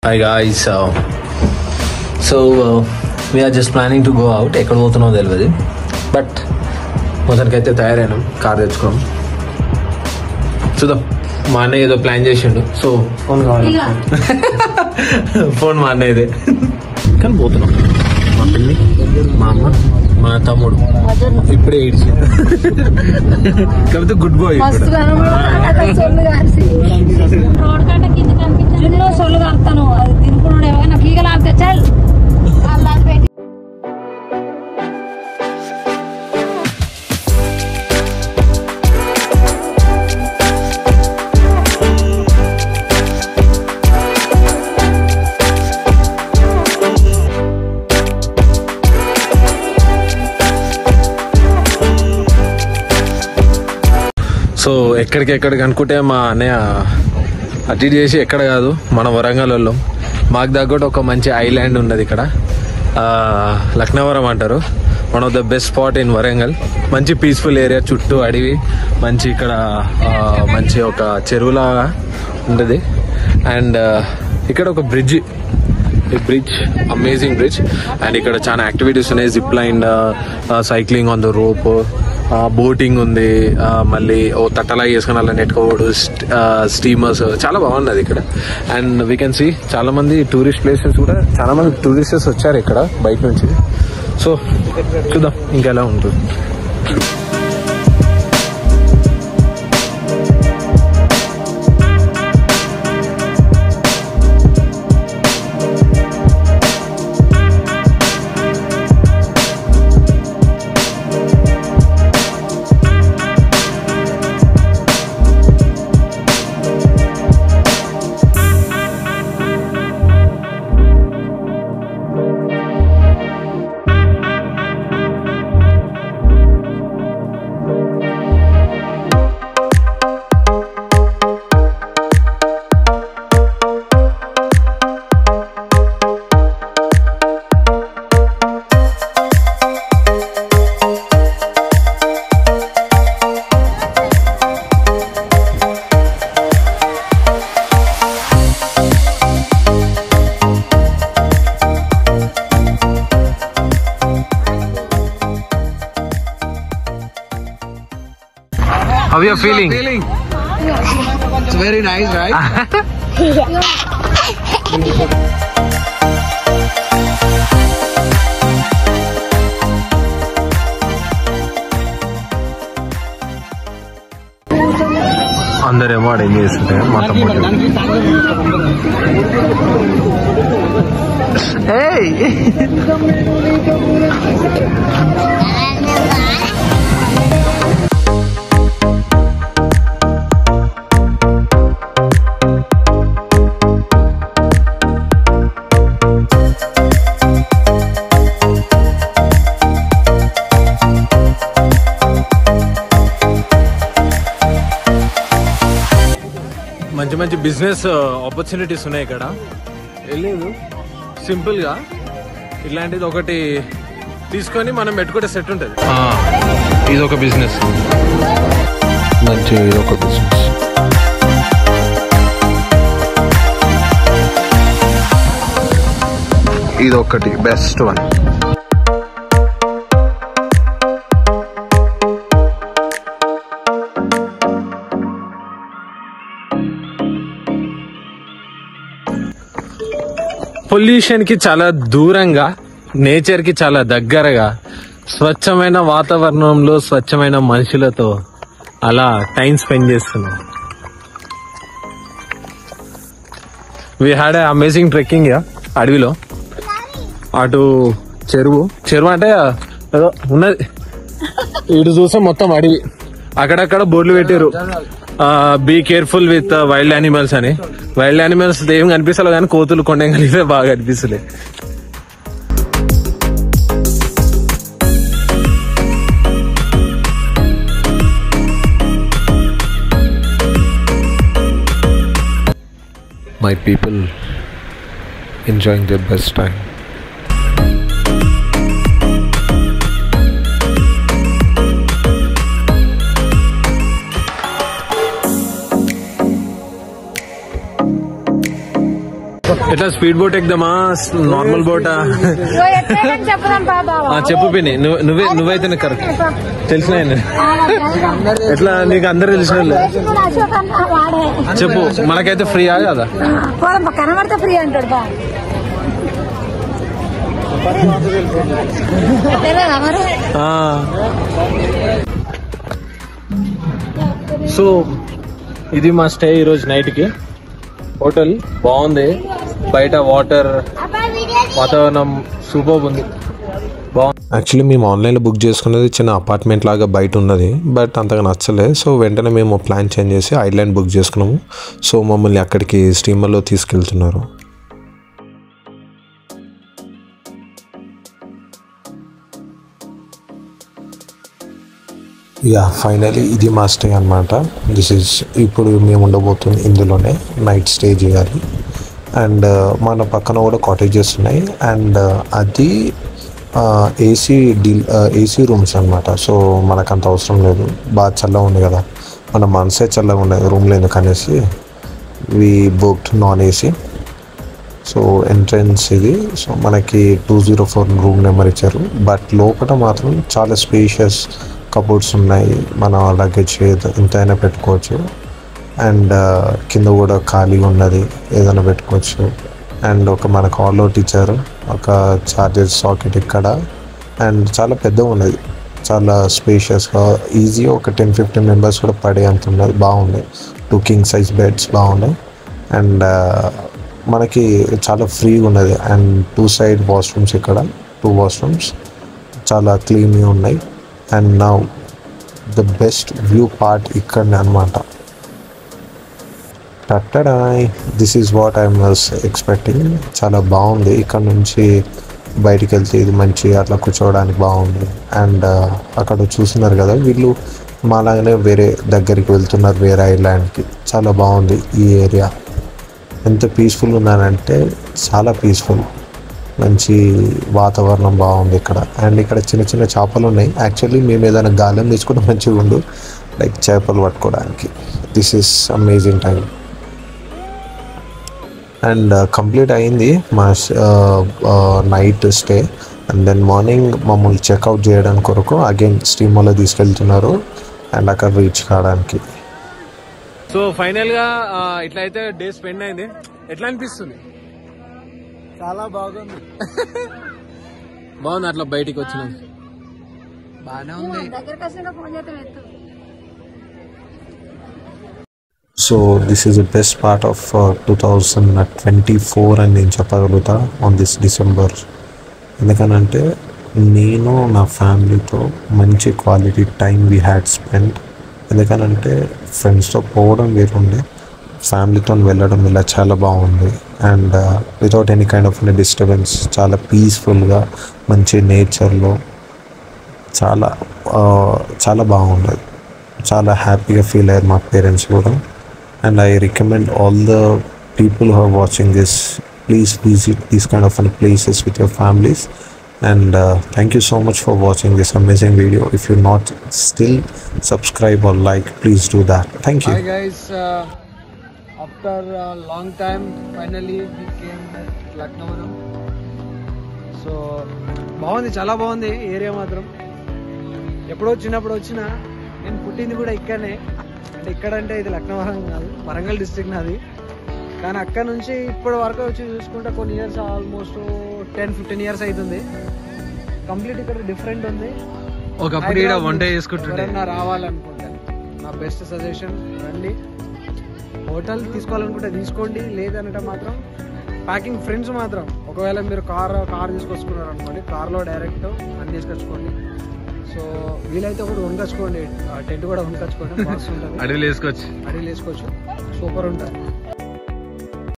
Hi guys, so we are just planning to go out. ఎక్కడ పోతున్నామో తెలియదు, but మొదటికైతే తయారైనాం. Car తెచ్చుకోం, చూద్దాం. మా అన్నయ్య ఏదో ప్లాన్ చేసిండు, సో ఫోన్ కావాలి. ఫోన్ మా అన్నయ్యదే. కానీ పోతున్నాం. మా పిల్లి, మా అమ్మ, మా తమ్ముడు ఇప్పుడే ఏడ్చింది. కాకపోతే గుడ్ బాయ్. సొల్లు కాస్తాను, అది తినుకున్నాడు ఏమైనా కీగ లాగితే చాలు. సో ఎక్కడికి అనుకుంటే మా అన్నయ్య అటు ఇటు చేసి ఎక్కడ కాదు, మన వరంగల్లో మాకు తగ్గట్టు ఒక మంచి ఐలాండ్ ఉన్నది ఇక్కడ, లక్నవరం అంటారు. One of the best spot in Warangal. మంచి పీస్ఫుల్ ఏరియా, చుట్టూ అడవి, మంచి ఇక్కడ మంచి ఒక చెరువులాగా ఉంటుంది. అండ్ ఇక్కడ ఒక బ్రిడ్జ్, అమేజింగ్ బ్రిడ్జ్. అండ్ ఇక్కడ చాలా యాక్టివిటీస్ ఉన్నాయి, zip line, cycling on the rope, boating ఉంది, మళ్ళీ ఓ తట్టలా చేసుకుని అలా నెట్టుకోవడు, స్టీమర్స్, చాలా బాగున్నది ఇక్కడ. అండ్ వీ కెన్ సీ చాలా మంది టూరిస్ట్ ప్లేసెస్ కూడా, చాలా మంది టూరిస్టర్స్ వచ్చారు ఇక్కడ బయట నుంచి. సో చూద్దాం ఇంకెలా ఉంటుంది. How are you feeling? It's very nice, right? అందరేమో అడిగి చేస్తుంటే మా తమ్ముడు మంచి మంచి బిజినెస్ ఆపర్చునిటీస్ ఉన్నాయి ఇక్కడ. వెళ్ళలేదు సింపుల్గా ఇలాంటిది ఒకటి తీసుకొని మనం పెట్టుకుంటే సెట్ ఉంటుంది. ఇది ఒక బిజినెస్, మంచి ఇది ఒక బిజినెస్. ఇది ఒకటి బెస్ట్ వన్. పొల్యూషన్ కి చాలా దూరంగా, నేచర్ కి చాలా దగ్గరగా, స్వచ్ఛమైన వాతావరణంలో స్వచ్ఛమైన మనుషులతో అలా టైం స్పెండ్ చేస్తున్నాం. We had a amazing trekking అడవిలో. అటు చెరువు అంటే ఏదో ఉన్నది, ఇటు చూస్తే మొత్తం అడవి. అక్కడక్కడ బోర్డులు పెట్టారు, be careful with wild animals అని. వైల్డ్ యానిమల్స్ ఏం కనిపిస్తలేదు కానీ కోతులు కొండగలిపే బాగా కనిపిస్తలే. My people enjoying their best time. ఎట్లా స్పీడ్ బోట్ ఎక్కుదామా నార్మల్ బోటా? చెప్పు పిన్ని, నువ్వైతే కరెక్ట్ తెలిసిన ఎట్లా నీకు అందరు తెలిసిన చెప్పు. మనకైతే ఫ్రీయా కదా? కనబడితే ఫ్రీ అంటాడు. సో ఇది మా స్టే ఈరోజు నైట్ కి. హోటల్ బాగుంది, బయట వాతావరణం సూపర్ ఉంది, బాగుంది. యాక్చువల్లీ మేము ఆన్లైన్లో బుక్ చేసుకున్నది చిన్న అపార్ట్మెంట్ లాగా బయట ఉన్నది, బట్ అంతగా నచ్చలేదు. సో వెంటనే మేము ప్లాన్ చేంజ్ చేసి ఐలాండ్ బుక్ చేసుకున్నాము. సో మమ్మల్ని అక్కడికి స్టీమర్లో తీసుకెళ్తున్నారు. యా ఫైనలీ ఇది మా స్టే అనమాట. దిస్ ఈజ్ ఇప్పుడు మేము ఉండబోతుంది ఇందులోనే నైట్ స్టే చేయాలి. అండ్ మన పక్కన కూడా కాటేజెస్ ఉన్నాయి. అండ్ అది ఏసీ రూమ్స్ అనమాట. సో మనకు అంత అవసరం లేదు, బాగా చల్లగా ఉంది కదా, మన మనసే చల్లగా ఉండదు రూమ్లో ఎందుకనేసి we booked non AC. So entrance ఇది. సో మనకి 204 రూమ్ నెంబర్ ఇచ్చారు. బట్ లోపల మాత్రం చాలా స్పేషియస్ కబోర్డ్స్ ఉన్నాయి, మన లగేజ్ ఎంతైనా పెట్టుకోవచ్చు. అండ్ కింద కూడా ఖాళీగా ఉన్నది, ఏదైనా పెట్టుకోవచ్చు. అండ్ మనకు ఆల్ అవుట్ ఇచ్చారు, ఒక చార్జర్ సాకెట్ ఇక్కడ. అండ్ చాలా పెద్దగా ఉన్నది, చాలా స్పేషియస్గా, ఈజీగా ఒక 10-15 మెంబర్స్ కూడా పడే అంత ఉన్నది, బాగుంది. 2 king size బెడ్స్ బాగున్నాయి. అండ్ మనకి చాలా ఫ్రీగా ఉన్నది. అండ్ 2 side వాష్రూమ్స్, ఇక్కడ 2 వాష్రూమ్స్ చాలా క్లీన్గా ఉన్నాయి. And now the best view part ఇక్కడనే అనమాట. టట్టడాయ్, this is what I was expecting. చాలా బాగుంది. ఇక్కడ నుంచి బయటికి వెళ్తే ఇది మంచి అట్లా కూర్చోవడానికి బాగుంది. అండ్ అక్కడ చూస్తున్నారు కదా, వీళ్ళు మాలాగానే వేరే దగ్గరికి వెళ్తున్నారు, వేరే ఐలాండ్కి. చాలా బాగుంది ఈ ఏరియా. ఎంత పీస్ఫుల్ ఉన్నానంటే చాలా పీస్ఫుల్, మంచి వాతావరణం బాగుంది ఇక్కడ. అండ్ ఇక్కడ చిన్న చిన్న చేపలు ఉన్నాయి. యాక్చువల్లీ మేము ఏదైనా గాలం తీసుకుంటే మంచిగా ఉండు, లైక్ చేపలు పట్టుకోవడానికి. This is amazing time. And complete అయింది మా night stay. And then morning మమ్మల్ని చెక్అవుట్ చేయడానికి కొరకు అగైన్ స్టీమర్లో తీసుకెళ్తున్నారు అండ్ అక్కడ రీచ్ కావడానికి. సో ఫైనల్గా ఇట్లా అయితే డే స్పెండ్ అయింది. ఎట్లా అనిపిస్తుంది? చాలా బాగుంది. బాగుంది. అట్లా బయటికి వచ్చిన బాగానే ఉంది. So this is the best part of 2024 అని నేను చెప్పగలుగుతా ఆన్ దిస్ డిసెంబర్. ఎందుకనంటే నేను నా ఫ్యామిలీతో మంచి quality time we had spend. ఎందుకనంటే ఫ్రెండ్స్తో పోవడం వేరుండే, ఫ్యామిలీతో వెళ్ళడం ఇలా చాలా బాగుంది. And without any kind of disturbance, చాలా పీస్ఫుల్గా మంచి నేచర్లో చాలా చాలా బాగుండేది. చాలా హ్యాపీగా ఫీల్ అయ్యారు మా పేరెంట్స్ కూడా. And I recommend all the people who are watching this, please visit these kind of places with your families. And thank you so much for watching this amazing video. If you're not still subscribe or like, please do that. Thank you. Hi guys, after a long time finally we came at Lucknow. So బాగుంది, చాలా బాగుంది area మాత్రం. ఎప్పుడో చిన్నప్పుడు వచ్చినా, నేను పుట్టింది కూడా ఇక్కడనే. అంటే ఇక్కడంటే ఇది లక్నవరం కాదు, వరంగల్ డిస్ట్రిక్ట్ నాది. కానీ అక్కడ నుంచి ఇప్పటి వరకు వచ్చి చూసుకుంటే కొన్ని ఇయర్స్, ఆల్మోస్ట్ 10-15 years అవుతుంది. కంప్లీట్ ఇక్కడ డిఫరెంట్ ఉంది. ఒకప్పుడు వంట చేసుకుంటుంటే రావాలనుకుంటే నా బెస్ట్ సజెషన్ రండి. హోటల్ తీసుకోవాలనుకుంటే తీసుకోండి, లేదంటే మాత్రం ప్యాకింగ్ ఫ్రెండ్స్ మాత్రం ఒకవేళ మీరు కార్ తీసుకొచ్చుకున్నారు అనుకోండి, కార్లో డైరెక్ట్ అన్ని తీసుకొచ్చుకోండి. సో వీలైతే ఒకటి కొనుకొచ్చుకోండి, టెంట్ కూడా కొనుకొచ్చుకోండి, మస్తు ఉంటుంది. అడవిలో వేసుకోవచ్చు, సూపర్ ఉంటుంది.